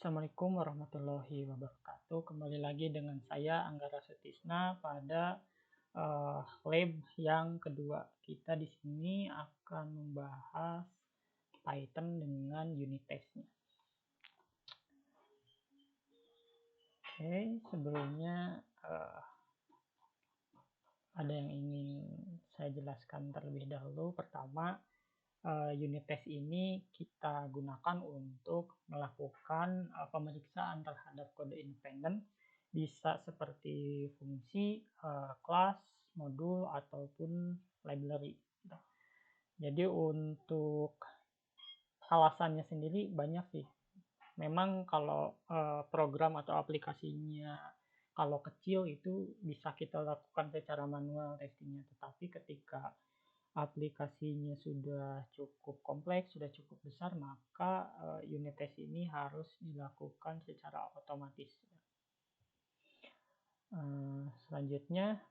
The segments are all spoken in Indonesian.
Assalamualaikum warahmatullahi wabarakatuh. Kembali lagi dengan saya Anggara Sutisna pada lab yang kedua. Kita di sini akan membahas Python dengan unit testnya. Oke, sebelumnya ada yang ingin saya jelaskan terlebih dahulu. Pertama, unit test ini kita gunakan untuk melakukan pemeriksaan terhadap kode independen, bisa seperti fungsi, kelas, modul, ataupun library. Jadi untuk alasannya sendiri banyak sih. Memang kalau program atau aplikasinya kalau kecil itu bisa kita lakukan secara manual testingnya, tetapi ketika aplikasinya sudah cukup kompleks, sudah cukup besar, maka unit test ini harus dilakukan secara otomatis. Selanjutnya,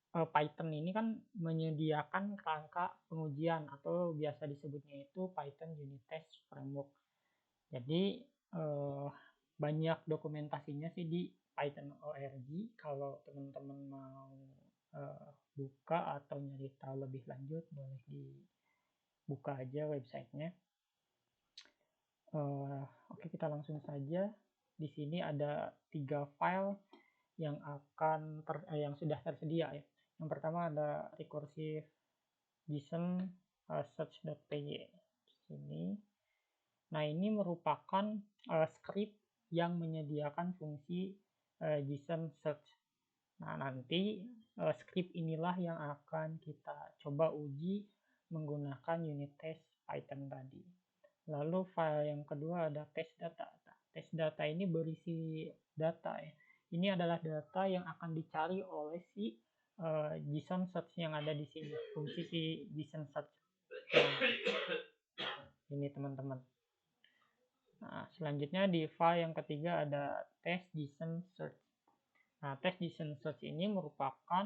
Python ini kan menyediakan kerangka pengujian atau biasa disebutnya itu Python Unit Test Framework. Jadi banyak dokumentasinya sih di Python.org. Kalau teman-teman mau buka atau nyari tahu lebih lanjut, boleh dibuka aja websitenya. Oke, kita langsung saja. Di sini ada 3 file yang yang sudah tersedia ya. Yang pertama ada recursive JSON search.py di sini. Nah, ini merupakan script yang menyediakan fungsi JSON search. Nah, nanti script inilah yang akan kita coba uji menggunakan unit test Python tadi. Lalu file yang kedua ada test data. Test data ini berisi data ya. Ini adalah data yang akan dicari oleh si JSON search yang ada di sini, fungsi si JSON search. Nah, ini teman-teman. Nah, selanjutnya di file yang ketiga ada test JSON search. Nah, test JSON search ini merupakan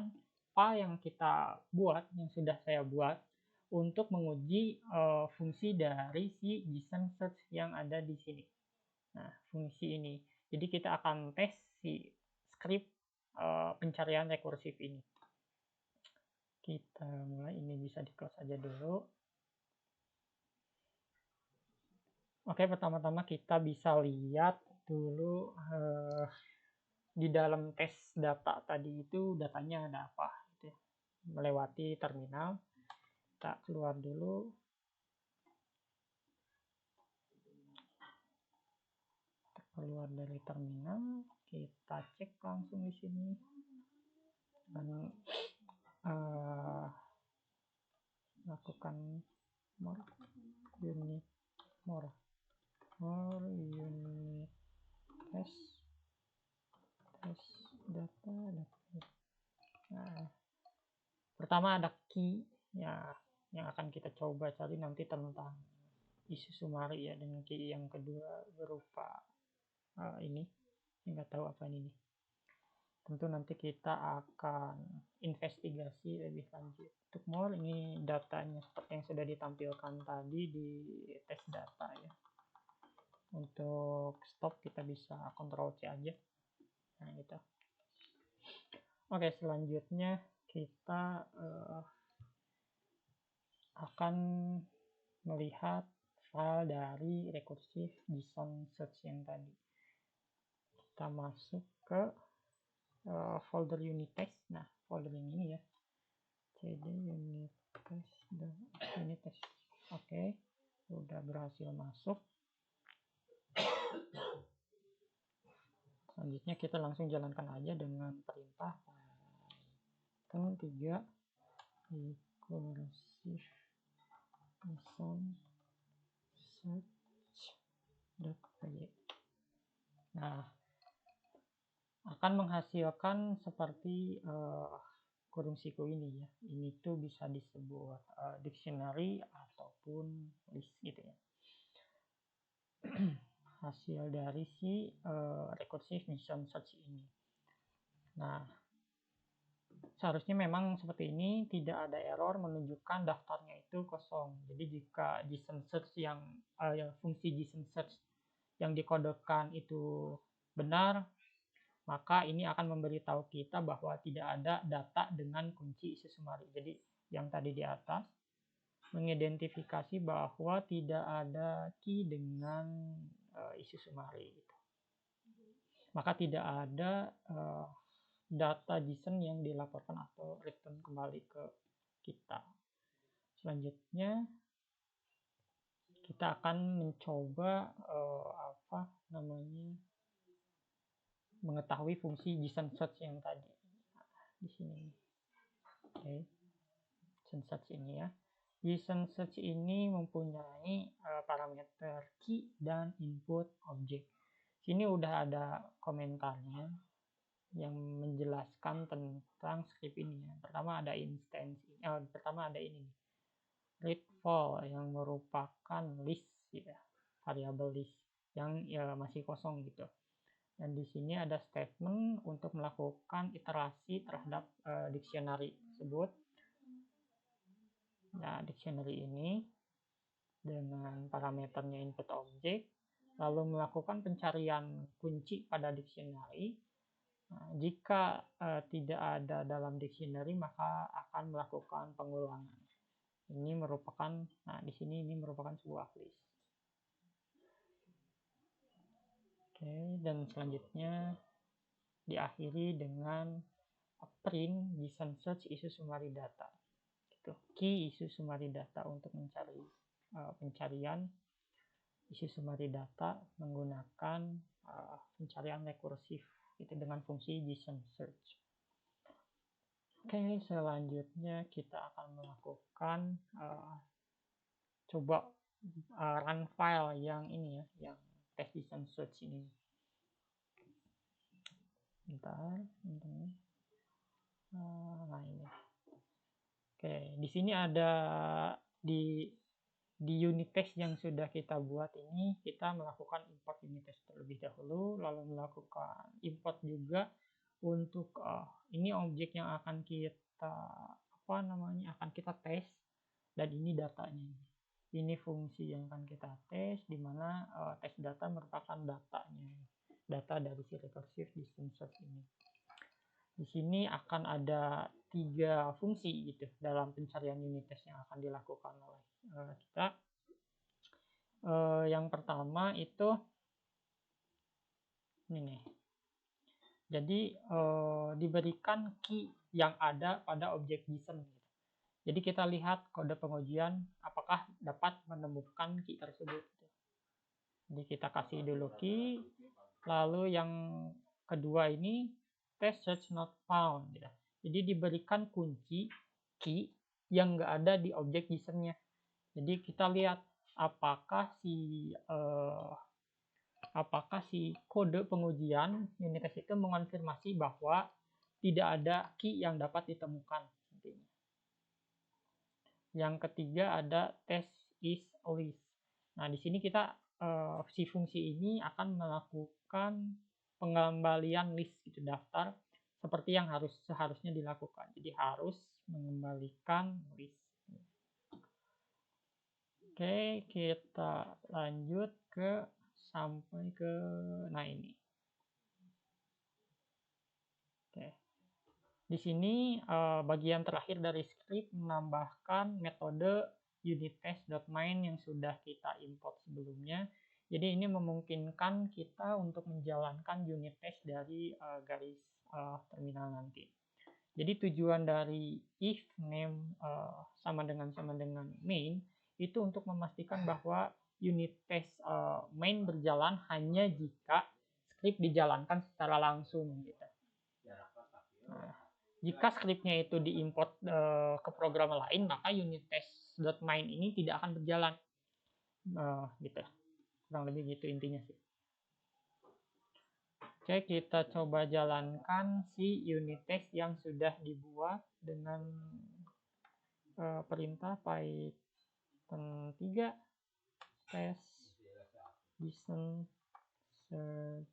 file yang kita buat, yang sudah saya buat untuk menguji fungsi dari si JSON search yang ada di sini. Nah, fungsi ini. Jadi kita akan tes si script pencarian rekursif ini. Kita mulai, ini bisa di close aja dulu. Oke, pertama-tama kita bisa lihat dulu di dalam tes data tadi itu datanya ada apa gitu ya. Melewati terminal, kita keluar dulu. Kita keluar dari terminal, kita cek langsung di sini dan lakukan more unit test data. Nah, pertama ada key ya, yang akan kita coba cari nanti tentang isu sumari ya, dan key yang kedua berupa ini, nggak tahu apa ini. Tentu nanti kita akan investigasi lebih lanjut. Untuk more, ini datanya seperti yang sudah ditampilkan tadi di tes data ya. Untuk stop kita bisa Ctrl C aja. Nah, gitu. Oke, selanjutnya kita akan melihat file dari recursive JSON search yang tadi. Kita masuk ke folder unit test. Nah, folder yang ini ya, cd unit test. Oke, udah berhasil masuk. Selanjutnya kita langsung jalankan aja dengan perintah Python 3 recursive JSON search.py. Nah, akan menghasilkan seperti kurung siku ini ya. Ini tuh bisa disebut dictionary ataupun list gitu ya. Hasil dari si recursive JSON search ini. Nah, seharusnya memang seperti ini, tidak ada error menunjukkan daftarnya itu kosong. Jadi jika JSON search yang fungsi JSON search yang dikodekan itu benar, maka ini akan memberitahu kita bahwa tidak ada data dengan kunci isu sumari. Jadi yang tadi di atas mengidentifikasi bahwa tidak ada key dengan isu sumari. Maka tidak ada data JSON yang dilaporkan atau return kembali ke kita. Selanjutnya kita akan mencoba mengetahui fungsi JSON search yang tadi di sini. Oke, JSON search ini ya. JSON search ini mempunyai parameter key dan input object. Sini udah ada komentarnya yang menjelaskan tentang script ini ya. Pertama ada pertama ada ini read file yang merupakan list ya, variabel list yang ya masih kosong gitu. Dan di sini ada statement untuk melakukan iterasi terhadap dictionary tersebut. Nah, dictionary ini dengan parameternya input object, lalu melakukan pencarian kunci pada dictionary. Nah, jika tidak ada dalam dictionary, maka akan melakukan pengulangan. Ini merupakan, nah di sini ini merupakan sebuah list. Oke, dan selanjutnya diakhiri dengan print JSON search isu sumari data. Gitu. Key isu sumari data untuk mencari pencarian isu sumari data menggunakan pencarian rekursif itu dengan fungsi JSON search. Oke, selanjutnya kita akan melakukan coba run file yang ini ya, yang test JSON search ini. Bentar, nah ini. Oke, di sini ada di unit test yang sudah kita buat ini, kita melakukan import unit test terlebih dahulu, lalu melakukan import juga untuk ini objek yang akan kita akan kita tes, dan ini datanya. Ini fungsi yang akan kita tes, di mana tes data merupakan datanya, data dari si recursive JSON search ini. Di sini akan ada 3 fungsi gitu dalam pencarian unit test yang akan dilakukan oleh kita. Yang pertama itu ini nih. Jadi diberikan key yang ada pada objek JSON. Gitu. Jadi kita lihat kode pengujian apakah dapat menemukan key tersebut. Gitu. Jadi kita kasih dulu key. Lalu yang kedua ini test search not found. Gitu. Jadi diberikan kunci key yang nggak ada di objek JSON-nya. Jadi kita lihat apakah si kode pengujian unit test itu mengonfirmasi bahwa tidak ada key yang dapat ditemukan. Yang ketiga ada test is list. Nah, di sini kita si fungsi ini akan melakukan pengembalian list gitu, daftar seperti yang seharusnya dilakukan. Jadi harus mengembalikan list. Oke, kita lanjut sampai ke nah ini. Oke. Di sini bagian terakhir dari script menambahkan metode unittest.main yang sudah kita import sebelumnya. Jadi ini memungkinkan kita untuk menjalankan unit test dari garis terminal nanti. Jadi tujuan dari if name sama dengan main itu untuk memastikan bahwa unit test main berjalan hanya jika script dijalankan secara langsung gitu. Nah, jika scriptnya itu diimport ke program lain, maka unit test.main ini tidak akan berjalan. Gitu. Kurang lebih gitu intinya sih. Oke, kita coba jalankan si unit test yang sudah dibuat dengan perintah Python 3 test JSON search.py.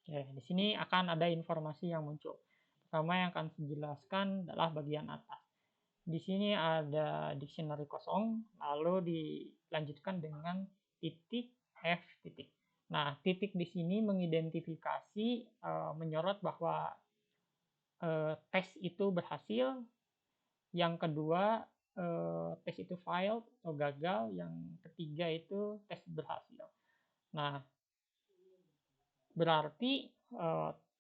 Oke, di sini akan ada informasi yang muncul. Pertama yang akan dijelaskan adalah bagian atas. Di sini ada dictionary kosong, lalu dilanjutkan dengan titik F titik. Nah, titik di sini mengidentifikasi menyorot bahwa tes itu berhasil. Yang kedua, tes itu failed atau gagal. Yang ketiga itu tes berhasil. Nah, berarti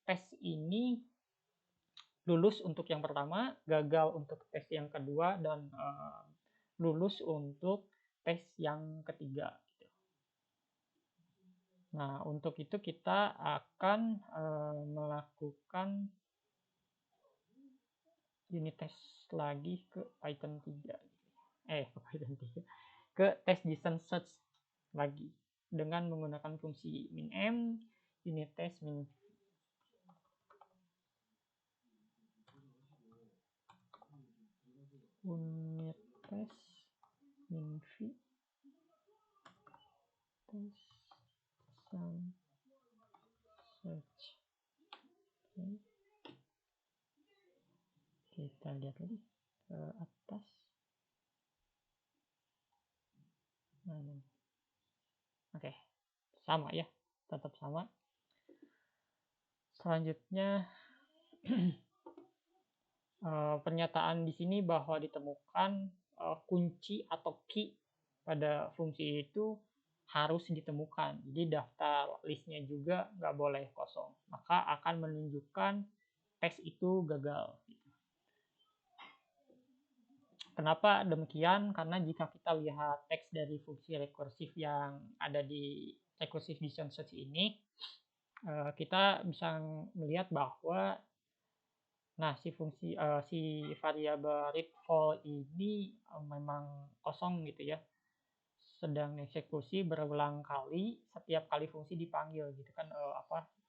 tes ini lulus untuk yang pertama, gagal untuk tes yang kedua, dan lulus untuk tes yang ketiga. Nah, untuk itu kita akan melakukan unit test lagi ke Python 3. Ke Python 3. Ke test distance search lagi dengan menggunakan fungsi min_m, unit test min unit test min v test some search. Okay. Kita lihat lagi ke atas. Oke, sama ya, tetap sama. Selanjutnya pernyataan di sini bahwa ditemukan kunci atau key pada fungsi itu harus ditemukan. Jadi daftar listnya juga nggak boleh kosong. Maka akan menunjukkan tes itu gagal. Kenapa demikian? Karena jika kita lihat teks dari fungsi rekursif yang ada di recursive distance search ini, kita bisa melihat bahwa si variabel readFall ini memang kosong gitu ya, sedang eksekusi berulang kali setiap kali fungsi dipanggil gitu kan,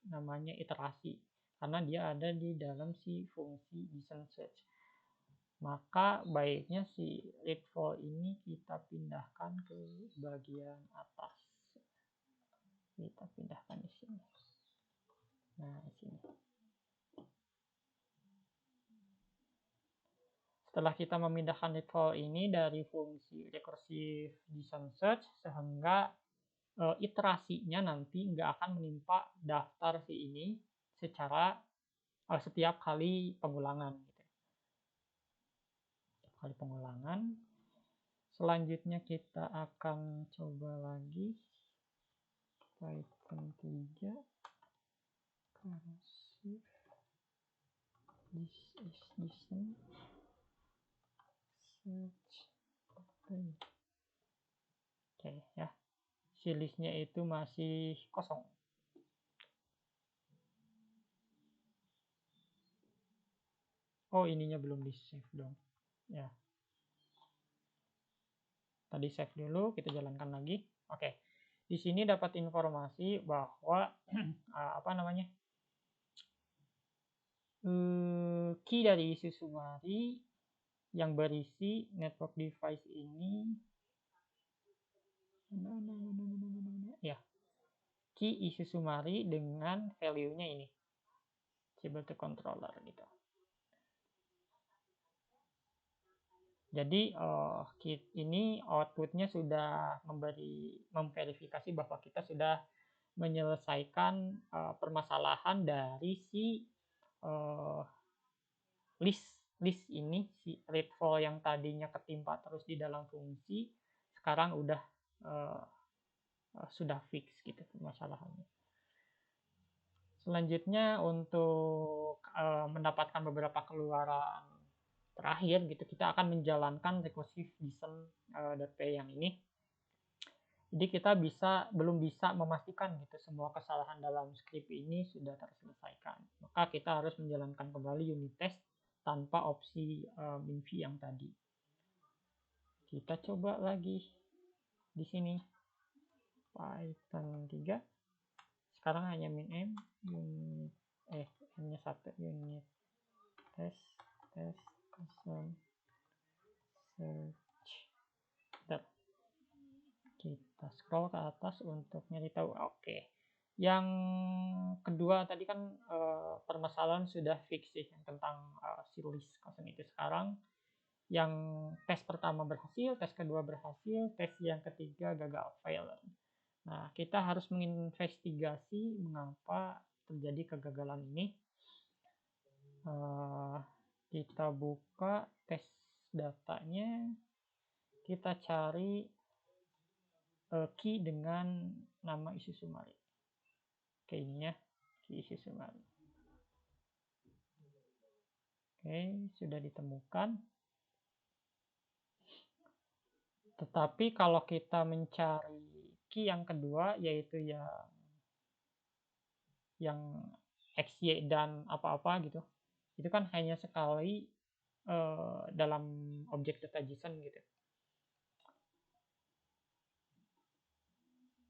namanya iterasi, karena dia ada di dalam si fungsi distance search. Maka baiknya si readFall ini kita pindahkan ke bagian atas. Kita pindahkan di sini. Nah, di sini. Setelah kita memindahkan readFall ini dari fungsi recursive distance search, sehingga iterasinya nanti nggak akan menimpa daftar si ini secara setiap kali pengulangan. Gitu. Setiap kali pengulangan. Selanjutnya kita akan coba lagi Python 3 recursive this is distance search. Oke ya, si listnya itu masih kosong. Oh, ininya belum di save dong ya. Tadi save dulu, kita jalankan lagi. Oke, di sini dapat informasi bahwa key dari isi summary yang berisi network device ini ya, key isi summary dengan value-nya ini disable to controller gitu. Jadi ini outputnya sudah memverifikasi bahwa kita sudah menyelesaikan permasalahan dari si list ini, si readFall yang tadinya ketimpa terus di dalam fungsi, sekarang udah sudah fix gitu permasalahannya. Selanjutnya untuk mendapatkan beberapa keluaran terakhir gitu, kita akan menjalankan recursive distance.p yang ini. Jadi kita belum bisa memastikan gitu semua kesalahan dalam script ini sudah terselesaikan. Maka kita harus menjalankan kembali unit test tanpa opsi min_v yang tadi. Kita coba lagi di sini Python 3. Sekarang hanya min_m unit hanya satu unit test search. Kita scroll ke atas untuk nyari tahu. Oke. Yang kedua tadi kan permasalahan sudah fix sih tentang si list kosong itu. Sekarang yang tes pertama berhasil, tes kedua berhasil, tes yang ketiga gagal, fail. Nah, kita harus menginvestigasi mengapa terjadi kegagalan ini. Kita buka tes datanya, kita cari key dengan nama isi summary. Oke, ini ya, key isi summary. Oke, sudah ditemukan. Tetapi kalau kita mencari key yang kedua, yaitu yang XY dan apa-apa gitu, itu kan hanya sekali dalam objek data JSON gitu.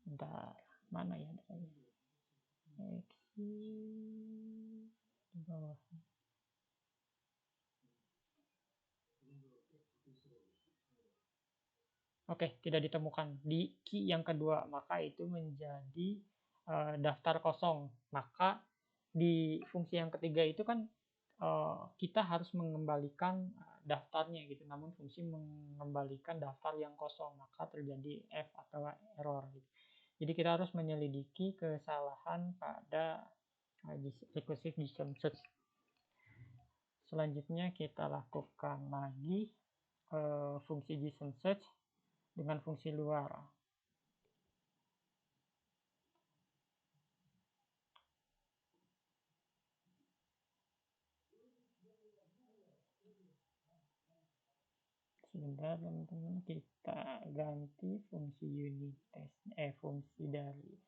Bentar, mana ya datanya? XY di bawah. Oke, tidak ditemukan di key yang kedua, maka itu menjadi daftar kosong. Maka di fungsi yang ketiga itu kan kita harus mengembalikan daftarnya gitu, namun fungsi mengembalikan daftar yang kosong, maka terjadi F atau error gitu. Jadi kita harus menyelidiki kesalahan pada recursive JSON search. Selanjutnya kita lakukan lagi fungsi JSON search dengan fungsi luar. Sebentar teman-teman, kita ganti fungsi unit test, fungsi dari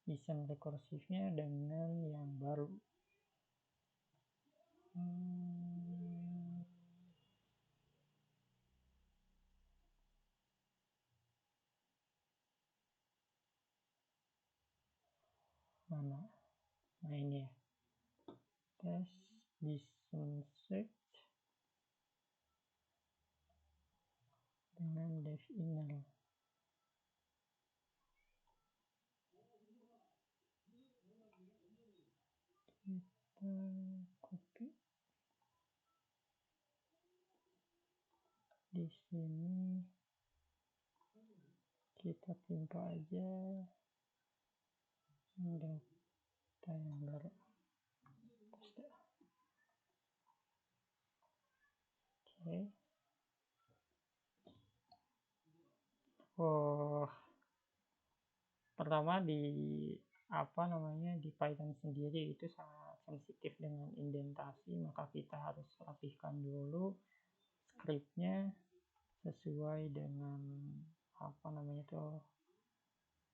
JSON rekursifnya dengan yang baru. Mana? Nah ini ya, tes JSON search dengan dev inner. Kita copy di sini, kita timpa aja data yang baru. Oke. Pertama di Python sendiri itu sangat sensitif dengan indentasi, maka kita harus rapihkan dulu scriptnya sesuai dengan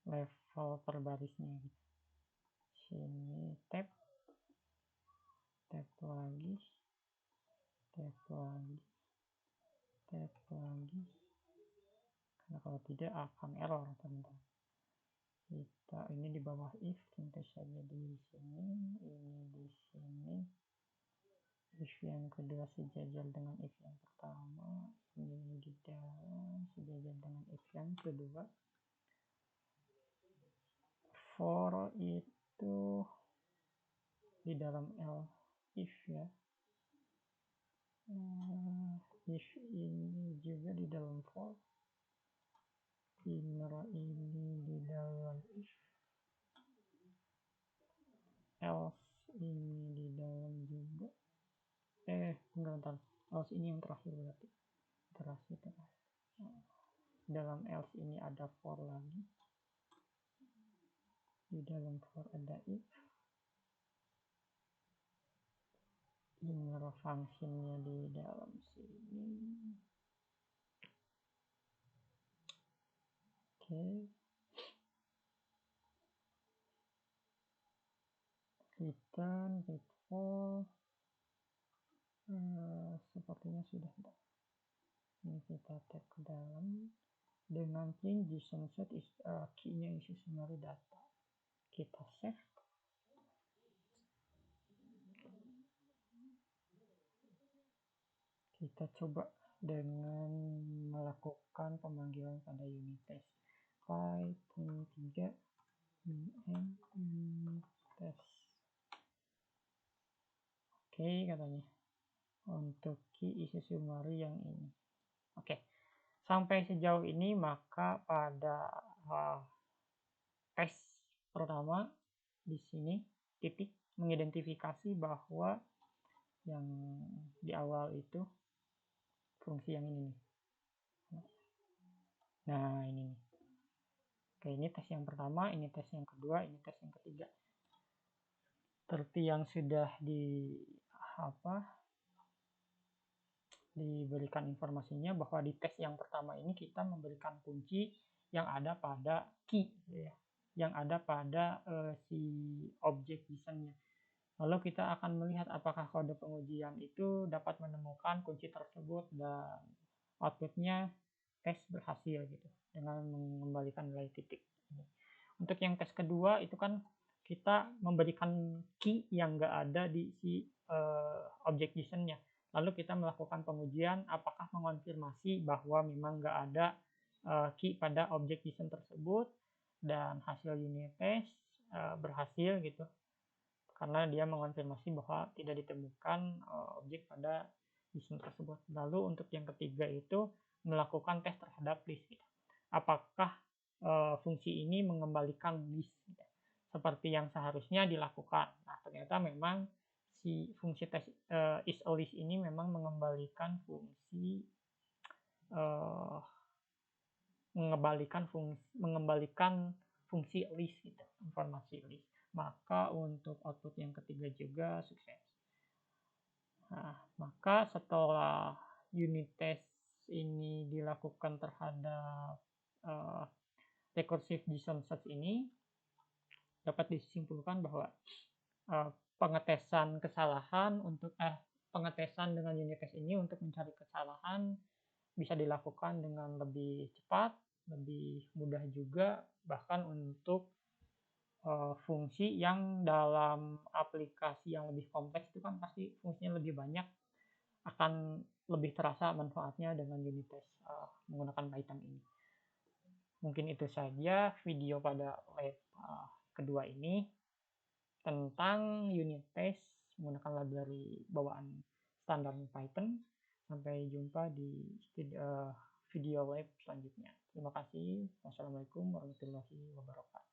level per barisnya gitu. Sini tab lagi, karena kalau tidak akan error teman-teman. Kita ini di bawah if, tentu saja di sini, ini di sini. If yang kedua sejajar dengan if yang pertama, ini di dalam sejajar dengan if yang kedua. For itu di dalam if ya. If ini juga di dalam for. Inner ini di dalam if. Else ini di dalam juga. Bentar. Else ini yang terakhir berarti. Terakhir. Dalam else ini ada for lagi. Di dalam for ada if. Inner functionnya di dalam sini. Oke. Return, get for. Sepertinya sudah. Ini kita tag ke dalam dengan print JSON set key-nya isi summary data. Kita save. Kita coba dengan melakukan pemanggilan pada unit test. Python 3 unit test. Oke, katanya untuk key isi summary yang ini. Sampai sejauh ini maka pada tes pertama di sini titik mengidentifikasi bahwa yang di awal itu fungsi yang ini nih. Nah, ini nih. Oke, ini tes yang pertama, ini tes yang kedua, ini tes yang ketiga. Seperti yang sudah diberikan informasinya bahwa di tes yang pertama ini kita memberikan kunci yang ada pada key, ya, yang ada pada si objek JSON-nya. Lalu kita akan melihat apakah kode pengujian itu dapat menemukan kunci tersebut dan outputnya tes berhasil gitu dengan mengembalikan nilai titik. Untuk yang tes kedua itu kan kita memberikan key yang nggak ada di si objek JSON-nya. Lalu kita melakukan pengujian apakah mengonfirmasi bahwa memang nggak ada key pada objek JSON tersebut, dan hasil unit test berhasil gitu karena dia mengonfirmasi bahwa tidak ditemukan objek pada JSON tersebut. Lalu untuk yang ketiga itu melakukan tes terhadap list gitu. Apakah fungsi ini mengembalikan list gitu, seperti yang seharusnya dilakukan. Nah, ternyata memang si fungsi tes isList ini memang mengembalikan fungsi list gitu, informasi list. Maka untuk output yang ketiga juga sukses. Nah, maka setelah unit test ini dilakukan terhadap recursive JSON search ini, dapat disimpulkan bahwa pengetesan dengan unit test ini untuk mencari kesalahan bisa dilakukan dengan lebih cepat, lebih mudah juga, bahkan untuk fungsi yang dalam aplikasi yang lebih kompleks itu kan pasti fungsinya lebih banyak, akan lebih terasa manfaatnya dengan unit test menggunakan Python ini. Mungkin itu saja video pada lab kedua ini tentang unit test menggunakan library bawaan standar Python. Sampai jumpa di video lab selanjutnya. Terima kasih. Wassalamualaikum warahmatullahi wabarakatuh.